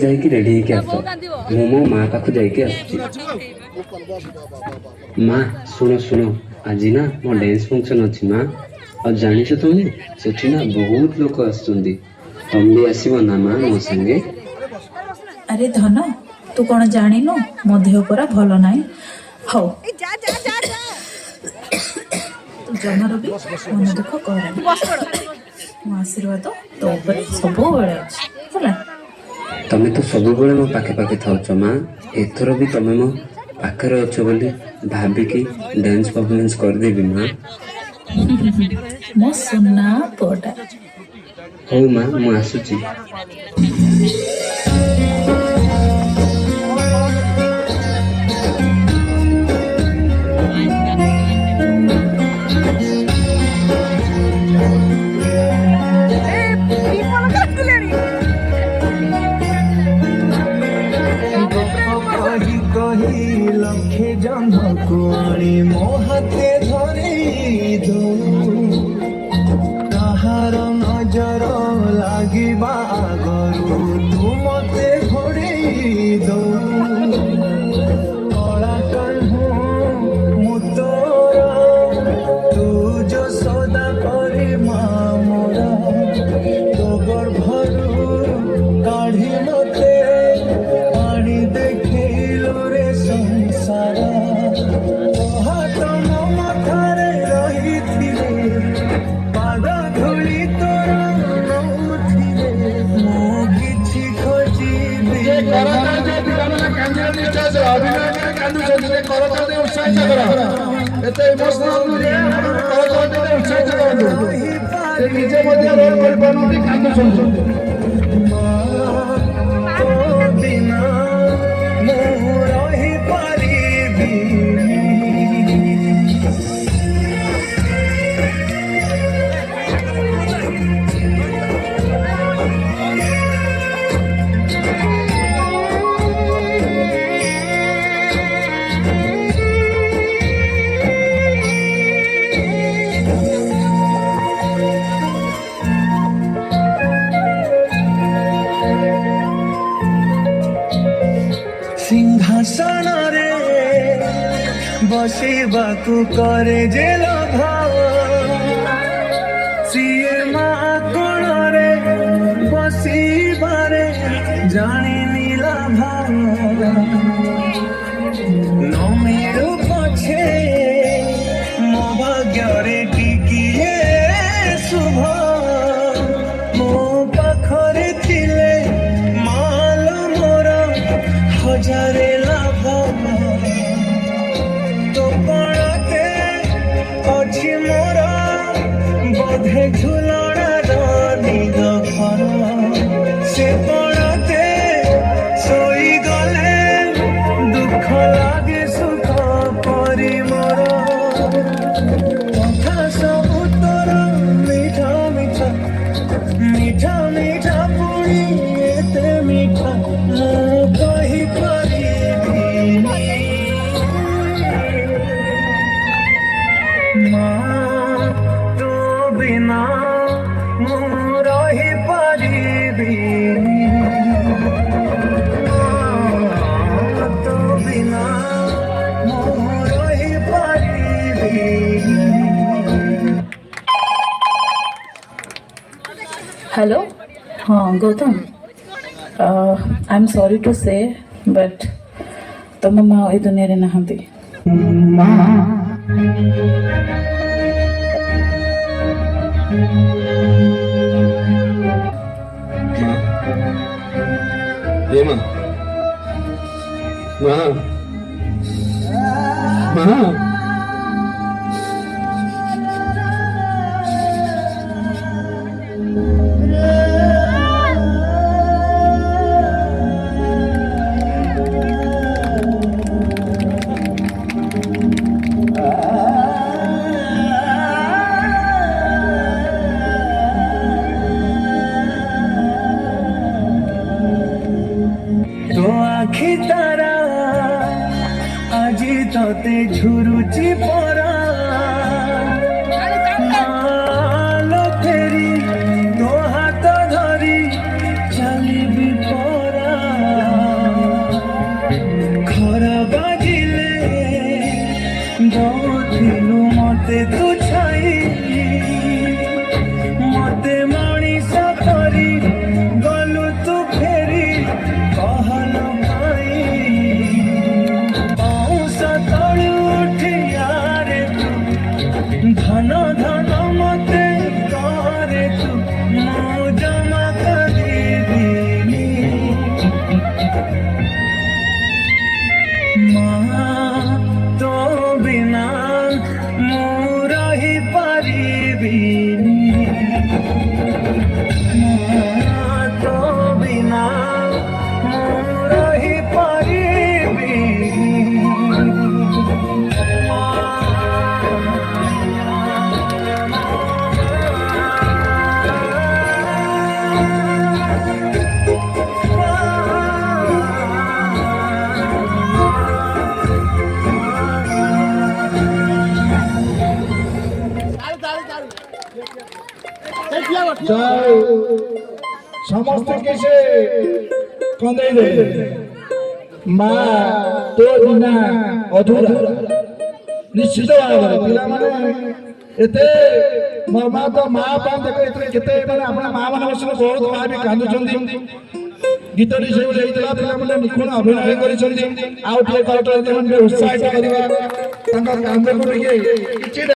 ଯାଇକି ରେଡି ହେଇକି ଆସ। ମୁଁ ମୋ ମା ପାଖକୁ ଯାଇକି ଆସୁଛି। ମା ଶୁଣ ଶୁଣ, ଆଜି ନା ମୋ ଡ୍ୟାନ୍ସ ଫଙ୍କସନ ଅଛି ମା। ଆଉ ଜାଣିଛ ତମେ, ସେଠି ନା ବହୁତ ଲୋକ ଆସୁଛନ୍ତି। ତମେ ବି ଆସିବ ନା ମା ମୋ ସାଙ୍ଗେ? ଆରେ ଧନ, ତୁ କଣ ଜାଣିନୁ ମୋ ଦେହ ପରା ଭଲ ନାହିଁ। ହଉ, ତୁ ଜମାରୁ ବି ମନ ଦୁଃଖ କରନି। ମୋ ଆଶୀର୍ବାଦ ତୋ ଉପରେ ସବୁବେଳେ ଅଛି ହେଲା। ତମେ ତ ସବୁବେଳେ ମୋ ପାଖେ ପାଖେ ଥାଉଛ ମା। ଏଥର ବି ତମେ ମୋ ପାଖରେ ଅଛ ବୋଲି ଭାବିକି ଡ୍ୟାନ୍ସ ପରଫର୍ମାନ୍ସ କରିଦେବି ମା। ମୋ ସୁନା ପୁଅଟା। ହଉ ମା, ମୁଁ ଆସୁଛି। କହି କହି ଲକ୍ଷେ ଜହ୍ନକୁ ଆଣି ମୋ ହାତେ ଧରେଇ ଦଉ। କାହାର ନଜର ଲାଗିବା ଆଗରୁ ତୁ ମତେ ଘୋଡେଇ ଦଉ। କଳା କାହ୍ନୁ ମୁଁ ତୋର, ତୁ ଯଶୋଦା ପରି ମା ମୋର। ତୋ ଗର୍ଭରୁ କାଢି ମତେ ପାଣି ଦେଖେଇଲୁ ରେ ସଂସାର। ତୋ ହାତ ମୋ ମଥାରେ ରହିଥିଲେ, ପାଦ ଧୂଳି ତୋର ନଉଥିଲେ। ମୁଁ କିଛି ଖୋଜିବି ନିଜେ ମଧ୍ୟ ରୋଲ୍ କରିପାରୁନାହାନ୍ତି, କାନ୍ଦୁଛନ୍ତି। ତୋ ବିନା ମୁଁ ରହିପାରିବିନି। ସିଂହାସନରେ ବସିବାକୁ କରେ ଯେ ଲୋଭ, ସିଏ ମା କୋଳରେ ବସିବାରେ ଜାଣିନି ଲାଭ। ନ ମିଳୁ ପଛେ ମୋ ଭାଗ୍ୟରେ ଟିକିଏ ଶୁଭ, ମୋ ପାଖରେ ଥିଲେ ମାଲ ମୋର ହଜାରେ ଲାଭ। ତୋ କୋଣରେ ଅଛି ମୋର ବୋଧେ ଝୁଲଣାର ନିଦର୍ଶନ। ସେ କୋଣରେ ଶୋଇଗଲେ ଦୁଃଖ ଲାଗେ ସୁଖ ପରି ମୋର। କଥା ସବୁ ତୋର ମିଠା ମିଠା, ମିଠା ମିଠା ପୁଣି ଏତେ ମିଠା ମୁଁ କହିପାରିବିନି। ମା ତୋ ବିନା ମୁଁ ରହିପାରିବିନି। ତୋ ବିନା ମୁଁ ରହିପାରିବିନି। ହ୍ୟାଲୋ, ହଁ Gautam, I am sorry to say but ତମ ମା ଏ ଦୁନିଆରେ ନାହାନ୍ତି। ମା ఏ మా మా మా ତୋ ଆଖି ତାରା ଆଜି ତତେ ଝୁରୁଚି ପରା। ମାଲୋ ଫେରି ତୋ ହାତ ଧରି ଚାଲିବି ପରା। ପାରିବି যাও ସମସ୍ତଙ୍କୁ ସେ କନ୍ଦେଇ ଦେଲେ ମା ତୋ ବିନା ଅଧୁରା ନିଶ୍ଚିତ ଭାବରେ ପିଲାମାନେ ଏତେ ମର୍ମାହତ ମା ପାଇଁ ଦେଖ ଏଥିରେ କେତେ ମାନେ ଆପଣ ମା ମାନେ ବସିଲେ ବହୁତ ମା ବି କାନ୍ଦୁଛନ୍ତି ଗୀତଟି ସେଇଭଳି ହେଇଥିଲା ପିଲାମାନେ ନିଖୁଣ ଅଭିନୟ କରିଛନ୍ତି ଆଉ ଟିକେ ଉତ୍ସାହିତ କରିବା ତାଙ୍କ କାନ୍ଦକୁ ଟିକେ କିଛି